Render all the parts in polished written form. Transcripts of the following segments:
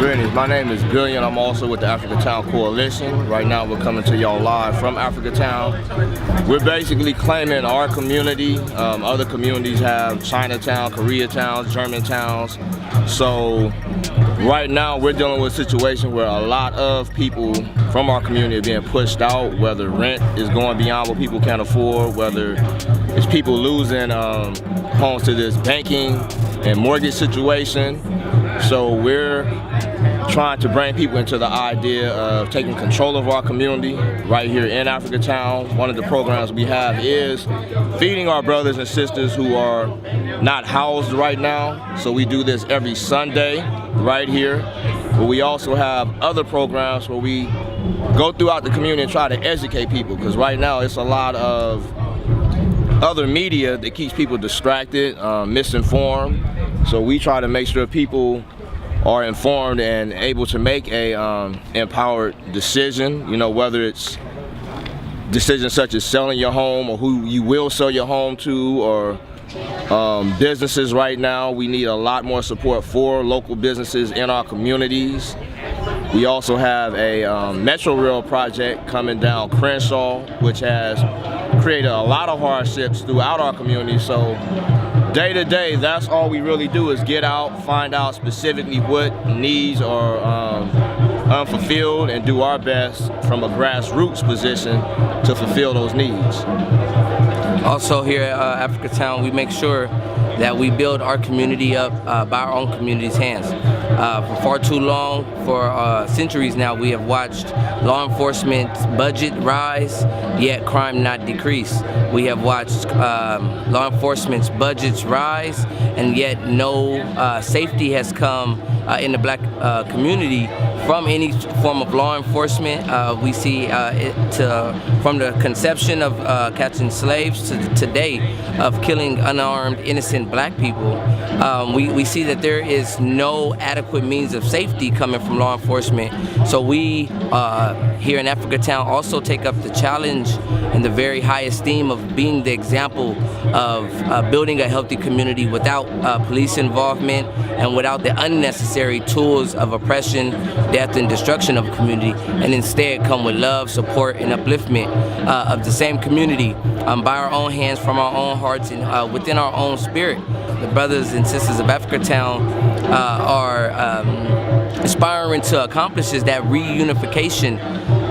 Greetings, my name is Billy and I'm also with the Africatown Coalition. Right now we're coming to y'all live from Africatown. We're basically claiming our community. Other communities have Chinatown, Koreatowns, Germantowns. So right now we're dealing with a situation where a lot of people from our community are being pushed out, whether rent is going beyond what people can afford, whether it's people losing homes to this banking and mortgage situation. So we're trying to bring people into the idea of taking control of our community right here in Africatown. One of the programs we have is feeding our brothers and sisters who are not housed right now. So we do this every Sunday right here. But we also have other programs where we go throughout the community and try to educate people, because right now it's a lot of other media that keeps people distracted, misinformed. So we try to make sure people are informed and able to make a empowered decision, whether it's decisions such as selling your home or who you will sell your home to, or businesses right now. We need a lot more support for local businesses in our communities. We also have a Metro Rail project coming down Crenshaw, which has created a lot of hardships throughout our community. So day to day, that's all we really do is get out, find out specifically what needs are unfulfilled, and do our best from a grassroots position to fulfill those needs. Also here at Africatown, we make sure that we build our community up by our own community's hands. For far too long, for centuries now, we have watched law enforcement's budget rise, yet crime not decrease. We have watched law enforcement's budgets rise, and yet no safety has come in the black community from any form of law enforcement. We see from the conception of catching slaves to today of killing unarmed, innocent black people. We see that there is no adequate means of safety coming from law enforcement. So we here in Africatown also take up the challenge and the very high esteem of being the example of building a healthy community without police involvement and without the unnecessary tools of oppression, death, and destruction of a community, and instead come with love, support, and upliftment of the same community by our own hands, from our own hearts, and within our own spirit. The brothers and sisters of Africatown are aspiring to accomplish is that reunification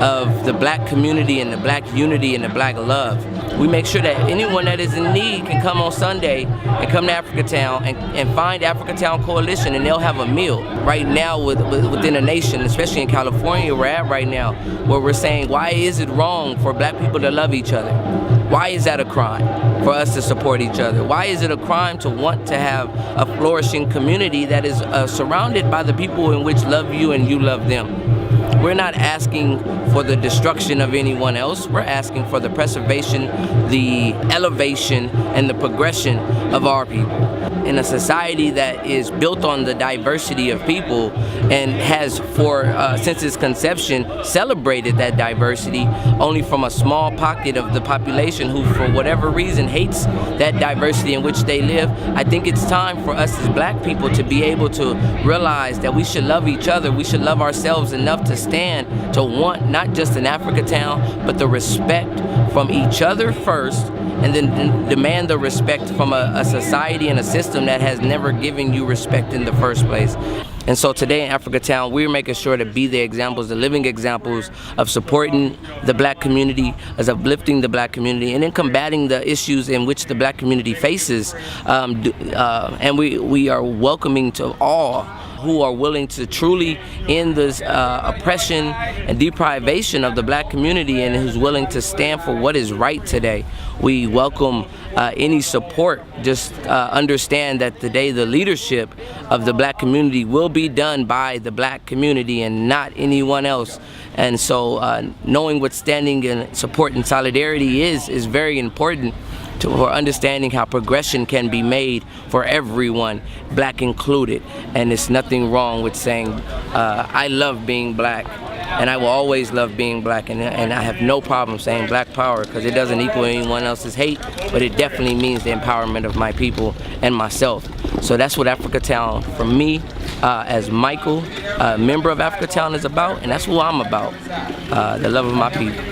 of the black community and the black unity and the black love. We make sure that anyone that is in need can come on Sunday and come to Africatown and find Africatown Coalition, and they'll have a meal. Right now within the nation, especially in California we're at right now, where we're saying, why is it wrong for black people to love each other? Why is that a crime for us to support each other? Why is it a crime to want to have a flourishing community that is surrounded by the people in which love you and you love them? We're not asking for the destruction of anyone else. We're asking for the preservation, the elevation, and the progression of our people. In a society that is built on the diversity of people and has, since its conception, celebrated that diversity, only from a small pocket of the population who, for whatever reason, hates that diversity in which they live, I think it's time for us as black people to be able to realize that we should love each other. We should love ourselves enough to stand, to want not just an Africatown, but the respect from each other first, and then demand the respect from a society and a system that has never given you respect in the first place. And so today in Africatown, we're making sure to be the examples, the living examples of supporting the black community, as uplifting the black community, and then combating the issues in which the black community faces. And we are welcoming to all who are willing to truly end this oppression and deprivation of the black community, and who's willing to stand for what is right today. We welcome any support. Just understand that today the leadership of the black community will be done by the black community and not anyone else. And so knowing what standing and support and solidarity is very important for understanding how progression can be made for everyone, black included. And there's nothing wrong with saying, I love being black, and I will always love being black, and I have no problem saying black power, because it doesn't equal anyone else's hate, but it definitely means the empowerment of my people and myself. So that's what Africatown, for me, as Michael, a member of Africatown, is about, and that's who I'm about, the love of my people.